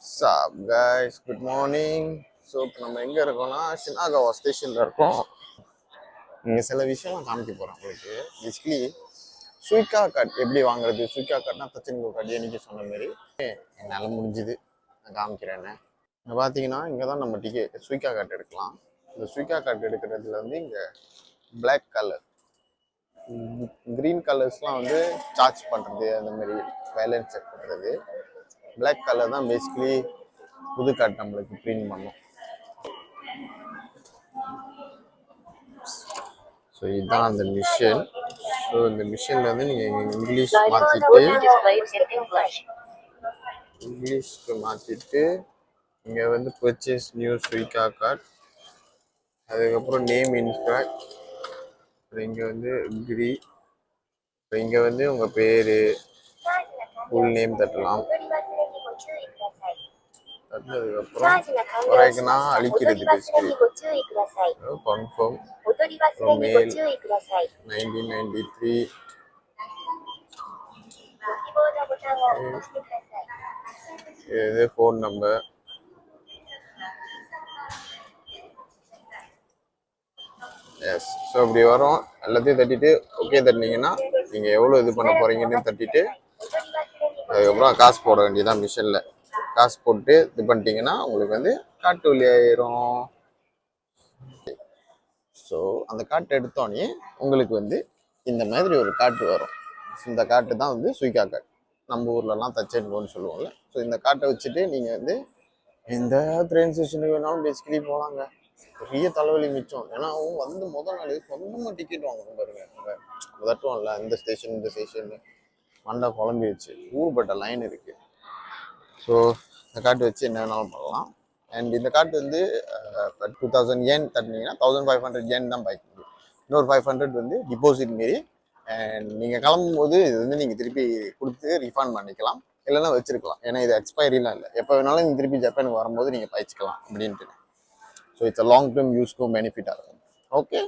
Sup guys, good morning. So இப்போ நம்ம எங்கே இருக்கோம்னா ஷினாகாவா ஸ்டேஷனில் இருக்கோம். இங்கே சில விஷயம்லாம் காமிக்க போகிறோம் உங்களுக்கு. பேசிக்கலி சுய்கா கார்ட் எப்படி வாங்குறது, சுய்கா கார்ட்னா தச்சன்கோ கார்டு என்னைக்கு சொன்ன மாதிரி என்னால் முடிஞ்சுது நான் காமிக்கிறேன்னு. இங்கே பார்த்தீங்கன்னா இங்கே தான் நம்ம சுய்கா கார்டு எடுக்கலாம். இந்த சுய்கா கார்டு எடுக்கிறதுல வந்து இங்கே பிளாக் கலர், க்ரீன் கலர்ஸ்லாம் வந்து சார்ஜ் பண்ணுறது, அந்த மாதிரி பேலன்ஸ் செக் பண்ணுறது. பிளாக் கலர் தான் பேசிக்கலி புது கார்டு நம்மளுக்கு பிரிண்ட் பண்ணும். ஸோ இதுதான் அந்த மிஷின். ஸோ இந்த மிஷினில் வந்து நீங்கள் இங்கிலீஷ்க்கு மாற்றிட்டு இங்கே வந்து பர்ச்சேஸ் நியூ சுய்கா கார்டு, அதுக்கப்புறம் நேம் இன்ஸ்ட்ராக்ட், அப்புறம் இங்கே வந்து அக்ரி, அப்புறம் இங்கே வந்து உங்கள் பேர் ஃபுல் நேம் தட்டலாம். தட்டினதுக்கப்புறம் வரைக்குன்னா அழிக்கிறது பேசிக்கலி கன்ஃபார்ம், அப்புறம் மேல் 1993, இது ஃபோன் நம்பர். எஸ். ஸோ இப்படி வரும். எல்லாத்தையும் தட்டிட்டு ஓகே தட்டினீங்கன்னா நீங்கள் எவ்வளோ இது பண்ண போகிறீங்கன்னு தட்டிட்டு அதுக்கப்புறம் காசு போட வேண்டியதான். மிஷினில் காசு போட்டு இது பண்ணிட்டீங்கன்னா உங்களுக்கு வந்து காட்டு வழி ஆயிரும். ஸோ அந்த காட்டு எடுத்தோடனே உங்களுக்கு வந்து இந்த மாதிரி ஒரு காட்டு வரும். இந்த காட்டு தான் வந்து சுய்கா காட்டு, நம்ம ஊர்லலாம் தச்சன்கோன்னு சொல்லுவோம்ல. ஸோ இந்த காட்டை வச்சுட்டு நீங்கள் வந்து எந்த ட்ரெயின் ஸ்டேஷனுக்கு வேணாலும் பேசிக்கலி போகலாங்க. பெரிய தலைவலி மிச்சம். ஏன்னா அவங்க வந்து முதல் நாள் சொந்தமாக டிக்கெட் வாங்கணும் பாருங்க. நம்ம தட்டுவோம்ல இந்த ஸ்டேஷன் மண்டை குழம்பிடுச்சு, ஊர்பட்ட லைன் இருக்குது. ஸோ இந்த காட்டு வச்சு என்ன வேணாலும் பண்ணலாம். அண்ட் இந்த காட்டு வந்து 2000 yen தட்டினீங்கன்னா 1500 yen தான் பாய்க்க முடியும். இன்னொரு 500 வந்து டிபாசிட் மாரி. அண்ட் நீங்கள் கிளம்பும் போது இது வந்து நீங்கள் திருப்பி கொடுத்து ரீஃபண்ட் பண்ணிக்கலாம், இல்லைன்னா வச்சிருக்கலாம். ஏன்னா இது எக்ஸ்பைரிலாம் இல்லை, எப்போ வேணாலும் நீங்கள் திருப்பி ஜப்பானுக்கு வரும்போது நீங்கள் பாய்ச்சிக்கலாம் அப்படின்ட்டு. So it's a long term யூஸ்க்கும் பெனிஃபிட்டாக இருக்கும். ஓகே.